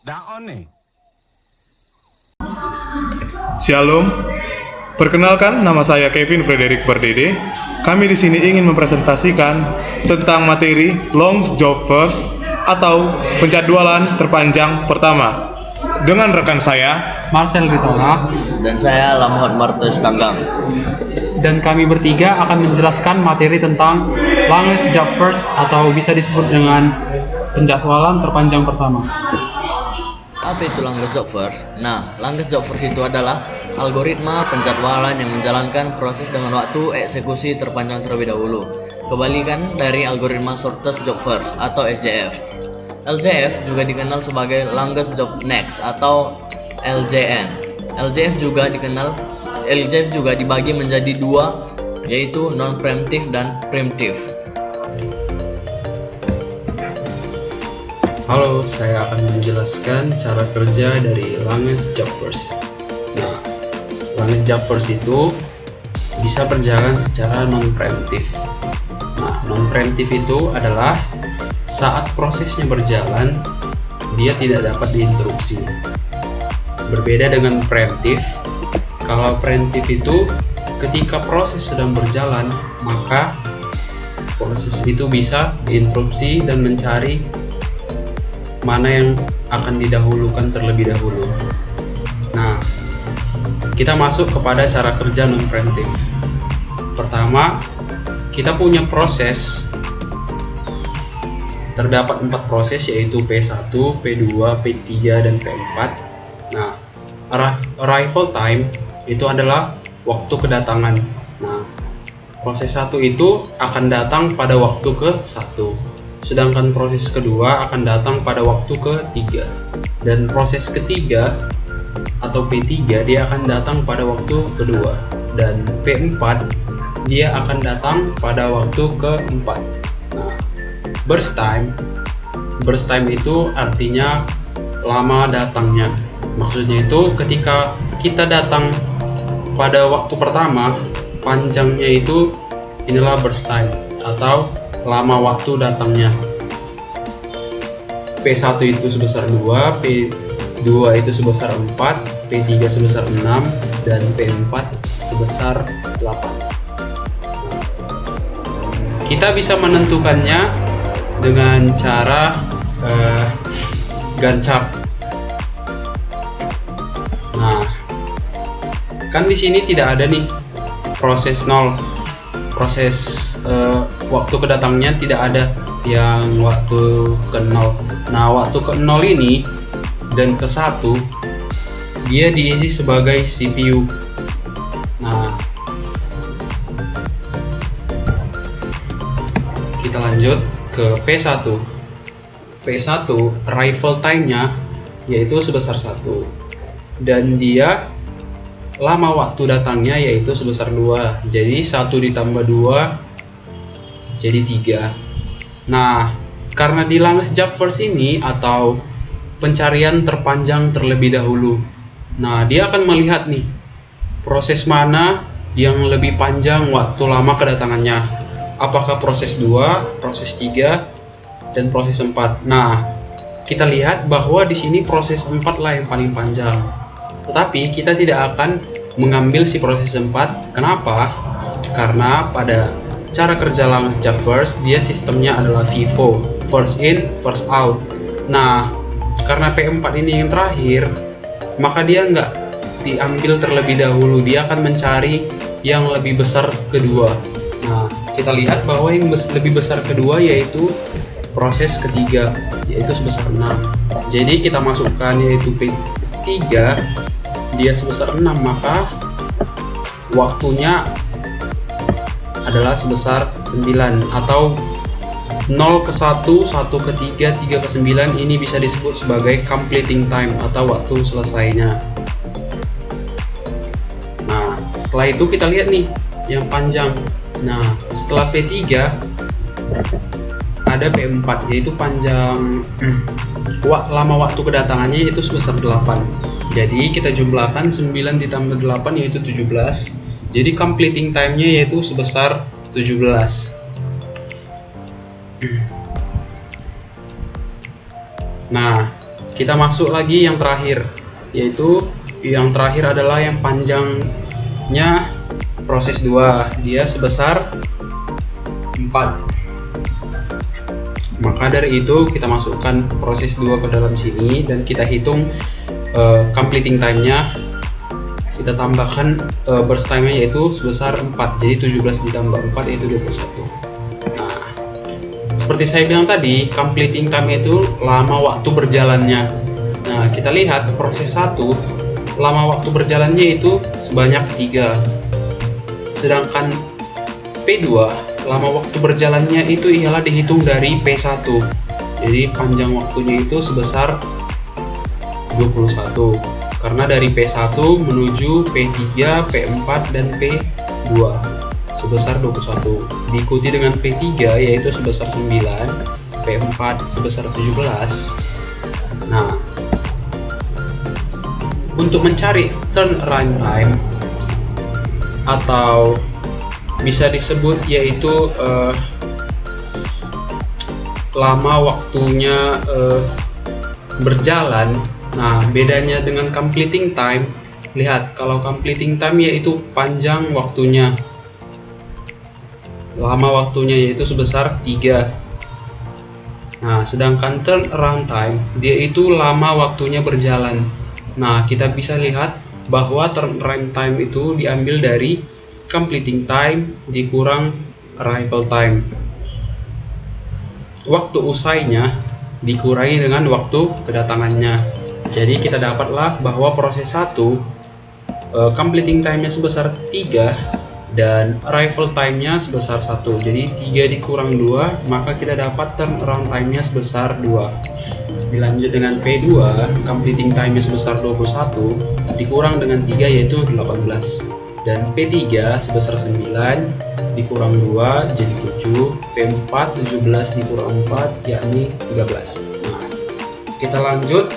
Daon nih. Shalom, perkenalkan nama saya Kevin Frederick Bardede. Kami di sini ingin mempresentasikan tentang materi long job first atau penjadwalan terpanjang pertama. Dengan rekan saya, Marcel Ritola, Dan saya Lamhot Martes Kanggang. dan kami bertiga akan menjelaskan materi tentang longest job first atau bisa disebut dengan penjadwalan terpanjang pertama. Apa itu longest job first? Nah, longest job first itu adalah algoritma penjadwalan yang menjalankan proses dengan waktu eksekusi terpanjang terlebih dahulu. Kebalikan dari algoritma shortest job first atau SJF. LJF juga dikenal sebagai longest job next atau LJN. LJF juga dibagi menjadi dua, yaitu non-preemptive dan preemptive. Halo, saya akan menjelaskan cara kerja dari longest job first. Nah, longest job first itu bisa berjalan secara non-preemptive. Nah, non-preemptive itu adalah saat prosesnya berjalan, dia tidak dapat diinterupsi. Berbeda dengan preemptive. Kalau preemptive itu ketika proses sedang berjalan, maka proses itu bisa diinterupsi dan mencari mana yang akan didahulukan terlebih dahulu. Nah, kita masuk kepada cara kerja non-preemptive. Pertama, kita punya proses. Terdapat 4 proses, yaitu P1, P2, P3, dan P4. Nah, arrival time itu adalah waktu kedatangan. Nah, proses 1 itu akan datang pada waktu ke-1. Sedangkan proses kedua akan datang pada waktu ke-3. Dan proses ketiga atau P3 dia akan datang pada waktu kedua. Dan P4 dia akan datang pada waktu ke-4. Nah, burst time itu artinya lama datangnya. Maksudnya itu ketika kita datang pada waktu pertama, panjangnya itu inilah burst time atau lama waktu datangnya. P1 itu sebesar 2, P2 itu sebesar 4, P3 sebesar 6, dan P4 sebesar 8. Kita bisa menentukannya dengan cara Gantt chart. Nah, kan di sini tidak ada nih proses 0. Waktu kedatangnya tidak ada yang waktu ke-0. Nah, waktu ke-0 ini dan ke-1 dia diisi sebagai CPU. Nah, kita lanjut ke P1. P1 arrival time-nya yaitu sebesar 1. Dan dia lama waktu datangnya yaitu sebesar 2. Jadi 1 ditambah 2 jadi 3. Nah, karena di longest job first ini atau pencarian terpanjang terlebih dahulu. Nah, dia akan melihat nih proses mana yang lebih panjang waktu lama kedatangannya. Apakah proses 2, proses 3, dan proses 4. Nah, kita lihat bahwa di sini proses 4 lah yang paling panjang. Tetapi kita tidak akan mengambil si proses 4. Kenapa? Karena pada cara kerja longest job first, dia sistemnya adalah FIFO, first in, first out. Nah, karena P4 ini yang terakhir, maka dia nggak diambil terlebih dahulu. Dia akan mencari yang lebih besar kedua. Nah, kita lihat bahwa yang lebih besar kedua yaitu proses ketiga, yaitu sebesar 6. Jadi kita masukkan yaitu P3, dia sebesar 6, maka waktunya adalah sebesar 9 atau 0 ke 1, 1 ke 3, 3 ke 9. Ini bisa disebut sebagai completing time atau waktu selesainya. Nah, setelah itu kita lihat nih yang panjang. Nah, setelah P3 ada P4, yaitu panjang lama waktu kedatangannya yaitu sebesar 8. Jadi kita jumlahkan 9 ditambah 8 yaitu 17. Jadi completing time-nya yaitu sebesar 17. Nah, kita masuk lagi yang terakhir, yaitu yang terakhir adalah yang panjangnya proses 2, dia sebesar 4. Maka dari itu kita masukkan proses 2 ke dalam sini dan kita hitung completing time-nya. Kita tambahkan burst time-nya yaitu sebesar 4, jadi 17 ditambah 4 yaitu 21. Nah, seperti saya bilang tadi, completing time itu lama waktu berjalannya. Nah, kita lihat proses 1 lama waktu berjalannya itu sebanyak 3. Sedangkan P2 lama waktu berjalannya itu ialah dihitung dari P1. Jadi panjang waktunya itu sebesar 21. Karena dari P1 menuju P3, P4 dan P2 sebesar 21. Diikuti dengan P3 yaitu sebesar 9, P4 sebesar 17. Nah, untuk mencari turnaround time atau bisa disebut yaitu lama waktunya berjalan. Nah, bedanya dengan completing time, lihat kalau completing time yaitu panjang waktunya, lama waktunya yaitu sebesar 3. Nah, sedangkan turnaround time dia itu lama waktunya berjalan. Nah, kita bisa lihat bahwa turnaround time itu diambil dari completing time dikurang arrival time. Waktu usainya dikurangi dengan waktu kedatangannya. Jadi kita dapatlah bahwa proses 1 completing time-nya sebesar 3 dan arrival time-nya sebesar 1. Jadi 3 dikurang 2, maka kita dapat turnaround time-nya sebesar 2. Dilanjut dengan P2, completing time-nya sebesar 21 dikurang dengan 3 yaitu 18. Dan P3 sebesar 9 dikurang 2 jadi 7. P4 17 dikurang 4 yakni 13. Nah, kita lanjut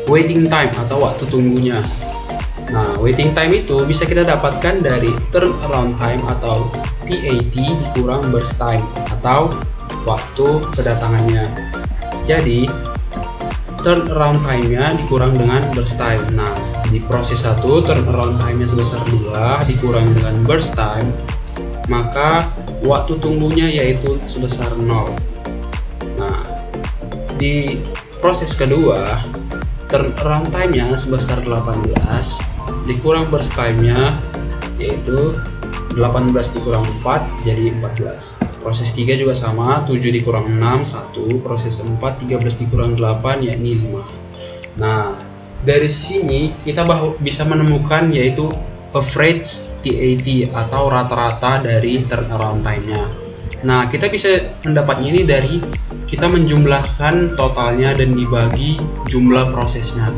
waiting time atau waktu tunggunya. Nah, waiting time itu bisa kita dapatkan dari turnaround time atau TAT dikurang burst time atau waktu kedatangannya. Jadi, turnaround time-nya dikurang dengan burst time. Nah, di proses 1 turnaround time-nya sebesar 2 dikurang dengan burst time, maka waktu tunggunya yaitu sebesar 0. Nah, di proses kedua turnaround time-nya sebesar 18 dikurang burst time-nya yaitu 18 dikurang 4 jadi 14. Proses 3 juga sama, 7 dikurang 6 1, proses 4 13 dikurang 8 yakni 5. Nah, dari sini kita bisa menemukan yaitu average TAT atau rata-rata dari turnaround time-nya. Nah, kita bisa mendapatnya ini dari kita menjumlahkan totalnya dan dibagi jumlah prosesnya.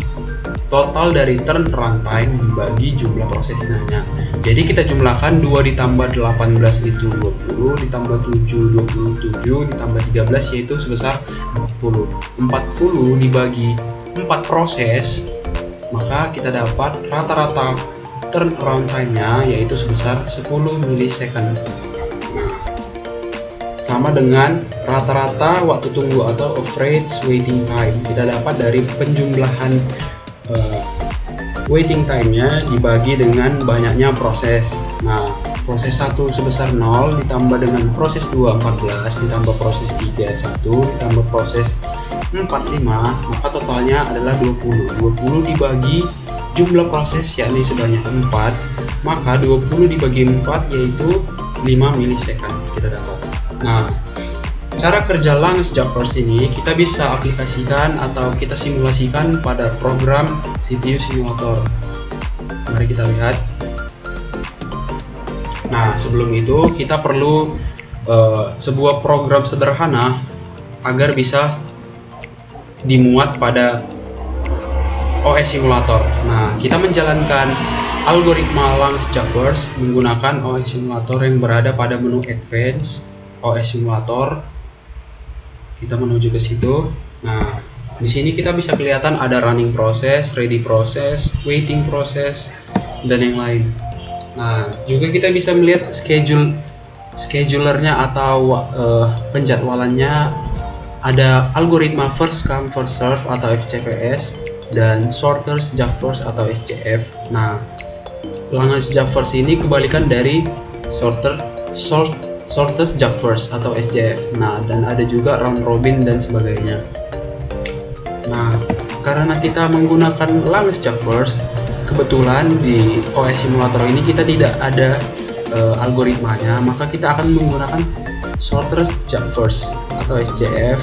Total dari turnaround time dibagi jumlah prosesnya. Jadi kita jumlahkan 2 ditambah 18 itu 20, ditambah 7 27, ditambah 13 yaitu sebesar 40. 40 dibagi 4 proses, maka kita dapat rata-rata turnaround time-nya yaitu sebesar 10 milisecond. Sama dengan rata-rata waktu tunggu atau average waiting time kita dapat dari penjumlahan waiting time-nya dibagi dengan banyaknya proses. Nah, proses 1 sebesar 0 ditambah dengan proses 2 14 ditambah proses 3 1 ditambah proses 4 5, maka totalnya adalah 20. 20 dibagi jumlah proses yakni sebanyak 4, maka 20 dibagi 4 yaitu 5 milisecond kita dapat. Nah, cara kerja Langes Jobbers ini kita bisa aplikasikan atau kita simulasikan pada program CPU simulator. Mari kita lihat. Nah, sebelum itu kita perlu sebuah program sederhana agar bisa dimuat pada OS simulator. Nah, kita menjalankan algoritma Langes Jobbers menggunakan OS simulator yang berada pada menu Advanced OS simulator. Kita menuju ke situ. Nah, di sini kita bisa kelihatan ada running proses, ready proses, waiting proses, dan yang lain. Nah, juga kita bisa melihat schedulernya atau penjadwalannya ada algoritma first come first serve atau FCFS dan shortest job first atau SJF. Nah, longest job first ini kebalikan dari shortest job first atau SJF. Nah, dan ada juga round robin dan sebagainya. Nah, karena kita menggunakan longest job first, kebetulan di OS simulator ini kita tidak ada algoritmanya, maka kita akan menggunakan shortest job first atau SJF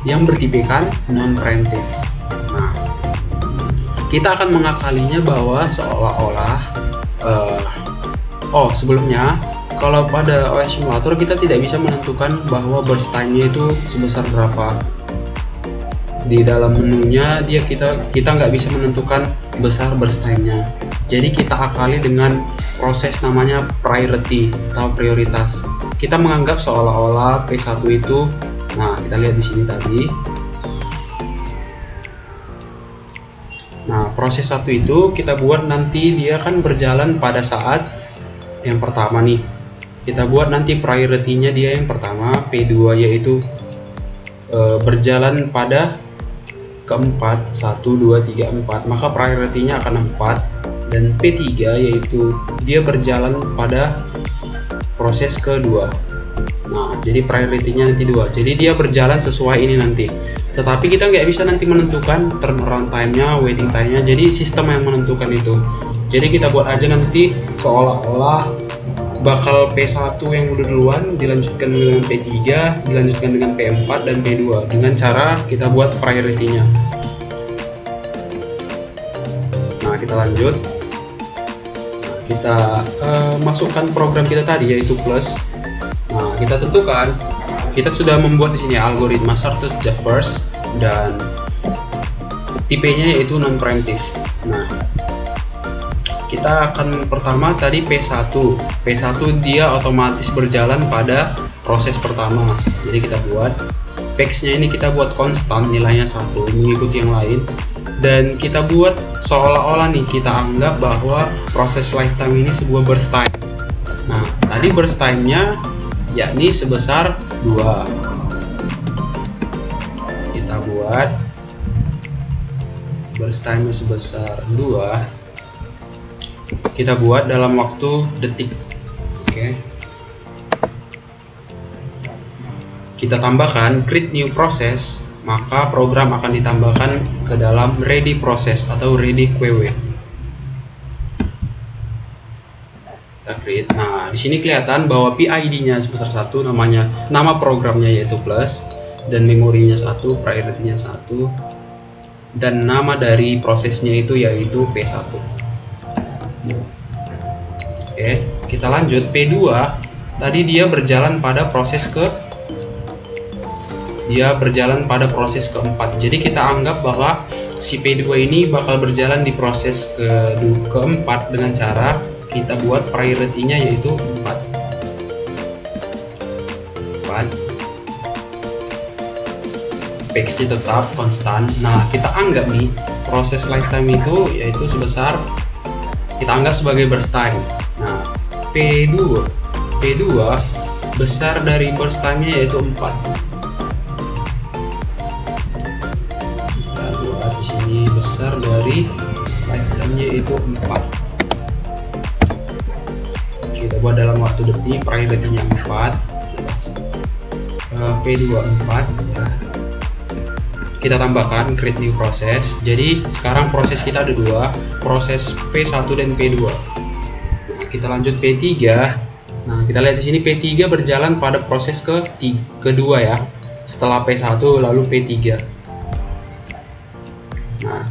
yang bertipikan non preemptive. Nah, kita akan mengakalinya bahwa seolah-olah sebelumnya kalau pada OS simulator kita tidak bisa menentukan bahwa burst time-nya itu sebesar berapa. Di dalam menunya kita nggak bisa menentukan besar burst time-nya. Jadi kita akali dengan proses namanya priority atau prioritas. Kita menganggap seolah-olah P1 itu, nah kita lihat di sini tadi. Nah, proses 1 itu kita buat nanti dia kan berjalan pada saat yang pertama nih. Kita buat nanti priority-nya dia yang pertama, P2 yaitu berjalan pada keempat, 1, 2, 3, 4, maka priority-nya akan 4. Dan P3 yaitu dia berjalan pada proses kedua. Nah, jadi priority-nya nanti 2. Jadi dia berjalan sesuai ini nanti. Tetapi kita nggak bisa nanti menentukan turnaround time-nya, waiting time-nya. Jadi sistem yang menentukan itu. Jadi kita buat aja nanti seolah-olah bakal P1 yang udah duluan dilanjutkan dengan P3, dilanjutkan dengan P4 dan P2 dengan cara kita buat priority-nya. Nah, kita lanjut. Nah, kita masukkan program kita tadi yaitu plus. Nah, kita tentukan kita sudah membuat di sini algoritma shortest job first dan tipenya yaitu non preemptive. Nah, kita akan pertama tadi P1 dia otomatis berjalan pada proses pertama. Jadi kita buat P-nya ini kita buat konstan, nilainya 1 mengikuti yang lain, dan kita buat seolah-olah nih kita anggap bahwa proses lifetime ini sebuah burst time. Nah, tadi burst time-nya yakni sebesar 2. Kita buat burst time-nya sebesar 2. Kita buat dalam waktu detik. Oke. Kita tambahkan create new process, maka program akan ditambahkan ke dalam ready process atau ready QW. Kita create. Nah, di sini kelihatan bahwa PID-nya sebesar 1, nama programnya yaitu plus, dan memorinya 1, priority-nya 1, dan nama dari prosesnya itu yaitu P1. Oke, kita lanjut. P2 tadi dia berjalan pada proses keempat. Jadi kita anggap bahwa si P2 ini bakal berjalan di proses keempat dengan cara kita buat priority-nya yaitu 4. P-nya tetap konstan. Nah, kita anggap nih proses lifetime itu yaitu sebesar, kita anggap sebagai burst time. Nah, P2 besar dari burst time-nya yaitu 4. Kita buat di sini besar dari lifetime-nya yaitu 4. Kita buat dalam waktu detik, priority-nya 4. P2 4 ya. Kita tambahkan create new process. Jadi sekarang proses kita ada 2, proses P1 dan P2. Nah, kita lanjut P3. Nah, kita lihat di sini P3 berjalan pada proses kedua ya. Setelah P1 lalu P3. Nah,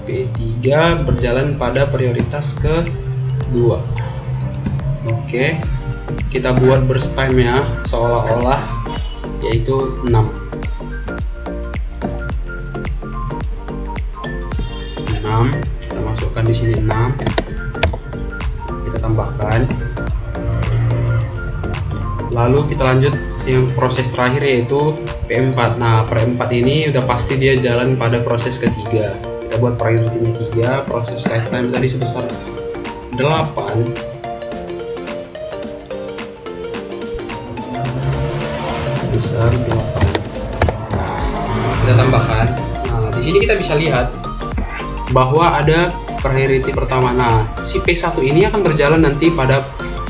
P3 berjalan pada prioritas kedua. Oke. Kita buat burst time-nya seolah-olah yaitu 6. Kita masukkan di sini 6. Kita tambahkan. Lalu kita lanjut yang proses terakhir yaitu P4. Nah, P4 ini udah pasti dia jalan pada proses ketiga. Kita buat priority-nya 3, proses lifetime tadi sebesar 8. Sebesar 8. kita tambahkan. Nah, di sini kita bisa lihat bahwa ada priority pertama. Nah, si P1 ini akan berjalan nanti pada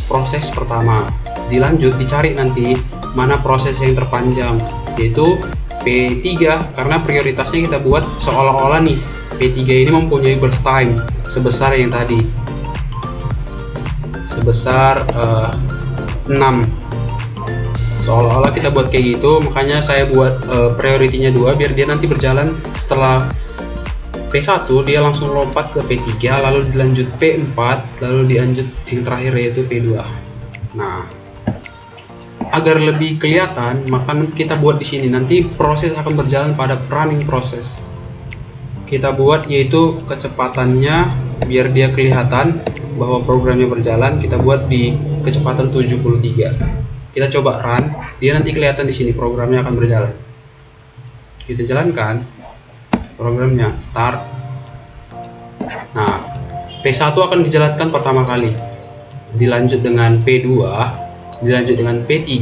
proses pertama. Dilanjut dicari nanti mana proses yang terpanjang, yaitu P3, karena prioritasnya kita buat seolah-olah nih P3 ini mempunyai burst time sebesar yang tadi, sebesar 6. Seolah-olah kita buat kayak gitu, makanya saya buat prioritinya 2 biar dia nanti berjalan setelah P1 dia langsung lompat ke P3, lalu dilanjut P4, lalu dilanjut yang terakhir yaitu P2. Nah, agar lebih kelihatan, maka kita buat di sini nanti proses akan berjalan pada running proses. Kita buat yaitu kecepatannya biar dia kelihatan bahwa programnya berjalan, kita buat di kecepatan 73. Kita coba run, dia nanti kelihatan di sini programnya akan berjalan. Kita jalankan programnya, start. Nah, P1 akan dijalankan pertama kali, dilanjut dengan P2, dilanjut dengan P3,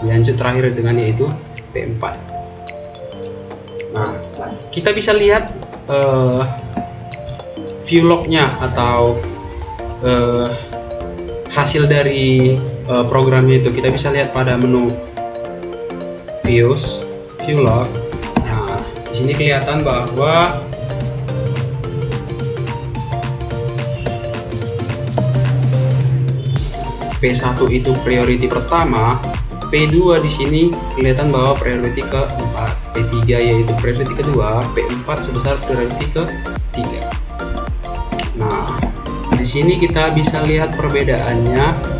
dilanjut terakhir dengan yaitu P4. Nah, kita bisa lihat view lognya atau hasil dari programnya itu. Kita bisa lihat pada menu views, view log. Nah, di sini kelihatan bahwa P1 itu priority pertama, P2 di sini kelihatan bahwa priority keempat, P3 yaitu priority kedua, P4 sebesar priority ketiga. Nah, di sini kita bisa lihat perbedaannya.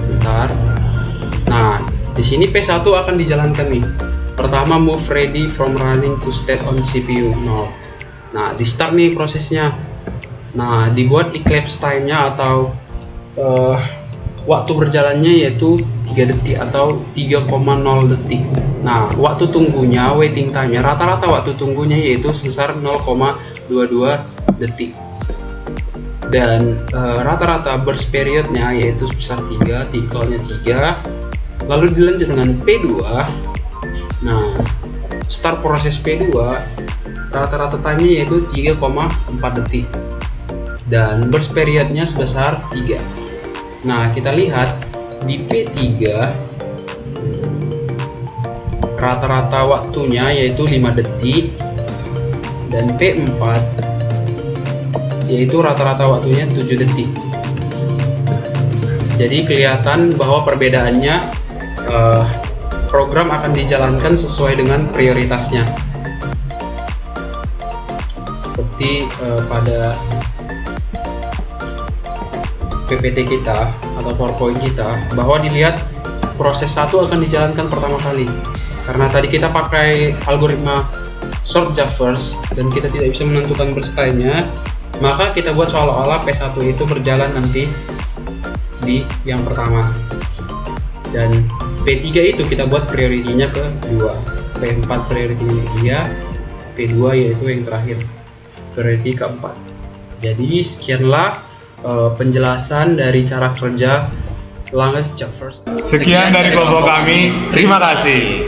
Bentar. Nah, di sini P1 akan dijalankan nih. Pertama, move ready from running to state on CPU 0. Nah, di start nih prosesnya. Nah, dibuat elapsed time-nya atau waktu berjalannya yaitu 3 detik atau 3,0 detik. Nah, waktu tunggunya, waiting time-nya, rata-rata waktu tunggunya yaitu sebesar 0,22 detik. Dan rata-rata burst period-nya yaitu sebesar 3, tikelnya 3. Lalu dilanjut dengan P2. Nah, start proses P2 rata-rata time-nya yaitu 3,4 detik dan burst period-nya sebesar 3. Nah, kita lihat di P3 rata-rata waktunya yaitu 5 detik dan P4 yaitu rata-rata waktunya 7 detik. Jadi kelihatan bahwa perbedaannya program akan dijalankan sesuai dengan prioritasnya. Seperti pada PPT kita atau PowerPoint kita, bahwa dilihat proses 1 akan dijalankan pertama kali. Karena tadi kita pakai algoritma sort job first dan kita tidak bisa menentukan burst time-nya, maka kita buat seolah-olah P1 itu berjalan nanti di yang pertama. Dan P3 itu kita buat prioritinya ke 2, P4 prioritinya 3, P2 yaitu yang terakhir priority keempat. Jadi sekianlah penjelasan dari cara kerja Longest Job First. Sekian dari kelompok kami. Terima kasih.